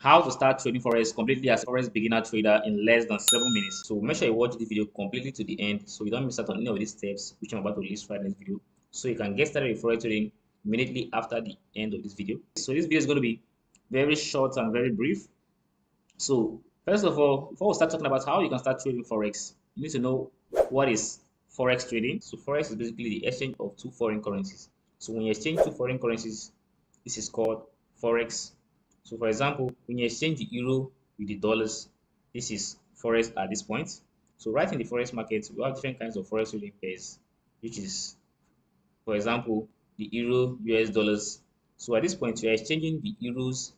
how to start trading forex completely as a forex beginner trader in less than 7 minutes. So make sure you watch the video completely to the end so you don't miss out on any of these steps which I'm about to list right in this video, so you can get started with forex trading immediately after the end of this video. So this video is going to be very short and very brief. So first of all, before we start talking about how you can start trading forex, you need to know what is forex trading. So forex is basically the exchange of two foreign currencies. So when you exchange two foreign currencies, this is called forex. So for example, when you exchange the euro with the dollars, this is forex at this point. So right in the forex market, we have different kinds of forex trading pairs, which is, for example, the euro US dollars. So at this point, you are exchanging the euros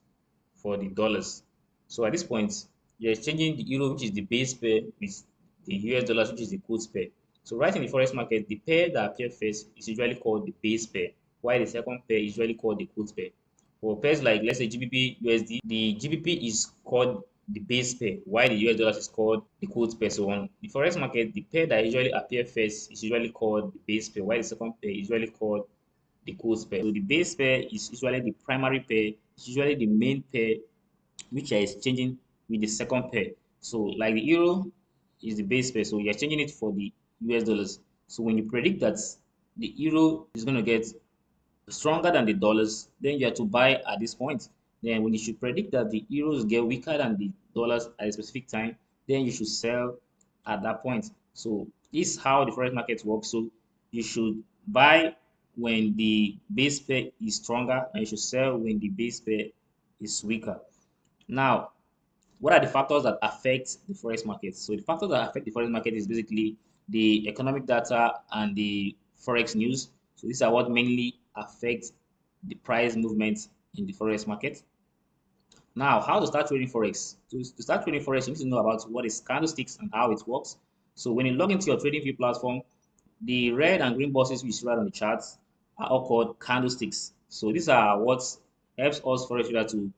for the dollars. So at this point, you're exchanging the euro, which is the base pair, with the US dollars, which is the quote pair. So right in the forex market, the pair that appear first is usually called the base pair, while the second pair is usually called the quote pair. For pairs like, let's say, GBP USD, the GBP is called the base pair, while the US dollars is called the quote pair. So on the forex market, the pair that usually appear first is usually called the base pair, while the second pair is usually called the quote pair. So the base pair is usually the primary pair, it's usually the main pair which you are exchanging with the second pair. So like the euro is the base pair, so you're exchanging it for the US dollars. So when you predict that the euro is going to get stronger than the dollars, then you have to buy at this point. Then when you should predict that the euros get weaker than the dollars at a specific time, then you should sell at that point. So this is how the forex market works. So you should buy when the base pair is stronger, and you should sell when the base pair is weaker. Now, what are the factors that affect the forex market? So the factors that affect the forex market is basically the economic data and the forex news. So these are what mainly affect the price movement in the forex market. Now, how to start trading forex? To start trading forex, you need to know about what is candlesticks and how it works. So when you log into your trading view platform, the red and green boxes we see right on the charts are all called candlesticks. So these are what helps us forex trader to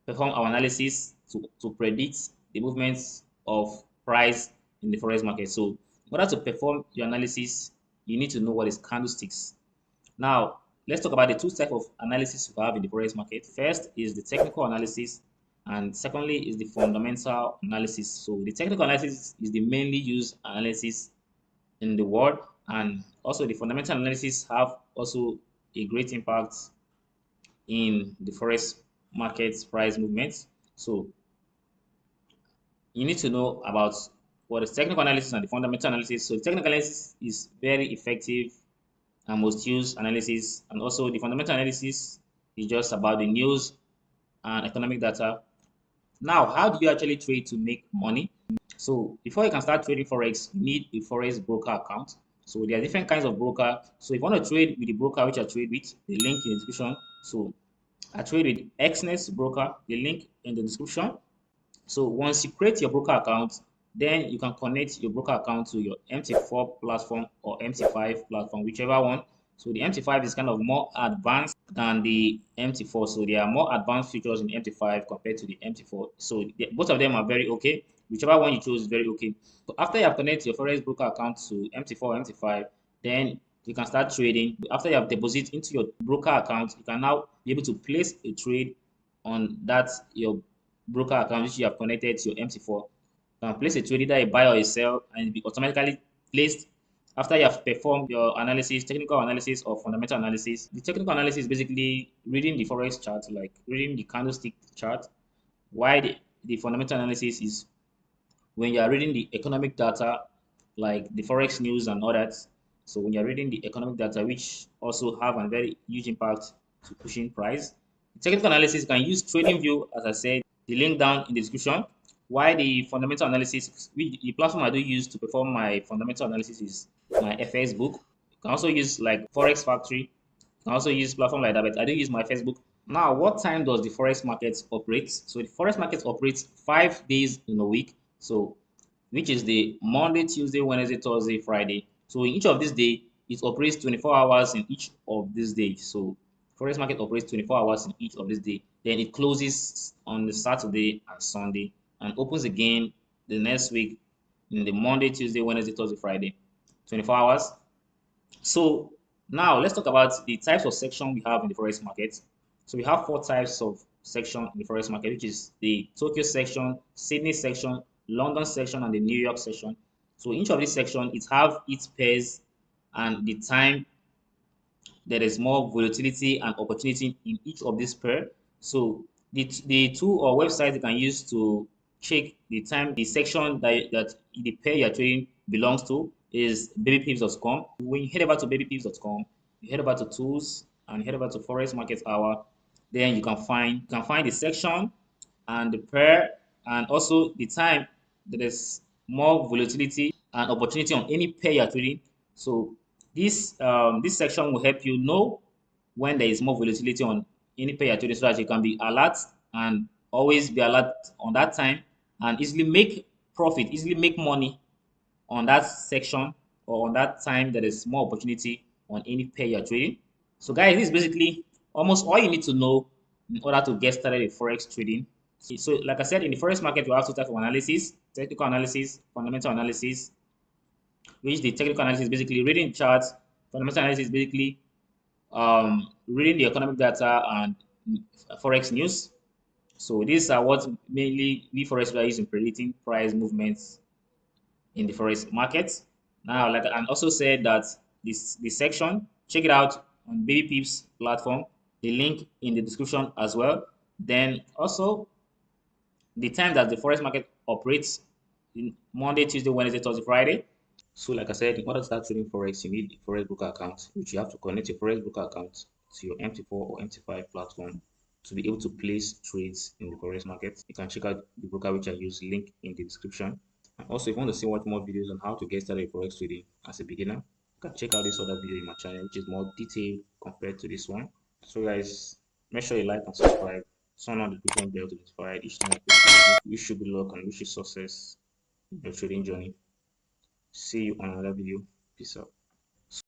perform our analysis to predict the movements of price in the forex market. So in order to perform your analysis, you need to know what is candlesticks. Now, let's talk about the two types of analysis we have in the forex market. First is the technical analysis, and secondly is the fundamental analysis. So the technical analysis is the mainly used analysis in the world, and also the fundamental analysis have also a great impact in the forex market's price movements. So you need to know about what is technical analysis and the fundamental analysis. So the technical analysis is very effective and most used analysis, and also the fundamental analysis is just about the news and economic data. Now, how do you actually trade to make money? So before you can start trading forex, you need a forex broker account. So there are different kinds of broker. So if you want to trade with the broker which I trade with, the link in the description. So I trade with Xness broker, the link in the description. So once you create your broker account, then you can connect your broker account to your MT4 platform or MT5 platform, whichever one. So the MT5 is kind of more advanced than the MT4. So there are more advanced features in MT5 compared to the MT4. So both of them are very okay. Whichever one you choose is very okay. So after you have connected your Forex broker account to MT4 or MT5, then you can start trading. After you have deposited into your broker account, you can now be able to place a trade on that your broker account which you have connected to your MT4. You can place a trade, either a buy or a sell, and it be automatically placed after you have performed your analysis, technical analysis or fundamental analysis. The technical analysis is basically reading the forex chart, like reading the candlestick chart, while the fundamental analysis is when you are reading the economic data, like the forex news and all that. So when you're reading the economic data, which also have a very huge impact to pushing price. The technical analysis can use trading view, as I said, the link down in the description. Why the fundamental analysis, the platform I do use to perform my fundamental analysis is my FX book. You can also use like Forex Factory. You can also use platform like that, but I do use my Facebook. Now, what time does the forex market operate? So the forex market operates 5 days in a week. So which is the Monday, Tuesday, Wednesday, Thursday, Friday. So in each of these days, it operates 24 hours in each of these days. So forex market operates 24 hours in each of these days. Then it closes on the Saturday and Sunday and opens again the next week in the Monday, Tuesday, Wednesday, Thursday, Friday. 24 hours. So now let's talk about the types of section we have in the forex market. So we have four types of section in the forex market, which is the Tokyo section, Sydney section, London section, and the New York section. So each of these sections, it have its pairs and the time there is more volatility and opportunity in each of these pair. So the tool or website you can use to check the time, the section that the pair you're trading belongs to is babypips.com. When you head over to babypips.com, you head over to tools and you head over to Forex Market Hour. Then you can find the section and the pair and also the time there is more volatility and opportunity on any pair you're trading. So this section will help you know when there is more volatility on any pair you're trading so that you can be alert and always be alert on that time and easily make profit, easily make money on that section or on that time there is more opportunity on any pair you're trading. So guys, this is basically almost all you need to know in order to get started in forex trading. So like I said, in the forex market, we have two types of analysis: technical analysis, fundamental analysis. Which the technical analysis is basically reading charts. Fundamental analysis is basically reading the economic data and forex news. So these are what mainly we forex traders use in predicting price movements in the forex market. Now, like I also said that this section, check it out on Baby Peeps platform. The link in the description as well. Then also the time that the forex market operates in Monday, Tuesday, Wednesday, Thursday, Friday. So like I said, in order to start trading forex, you need a forex broker account, which you have to connect your forex broker account to your MT4 or MT5 platform to be able to place trades in the forex market. You can check out the broker which I use, link in the description. And also, if you want to see what more videos on how to get started with forex trading as a beginner, you can check out this other video in my channel, which is more detailed compared to this one. So guys, make sure you like and subscribe. Turn on the notification bell to notify each time I post a video. Wish you good luck and wish you success in your trading journey. See you on another video. Peace out.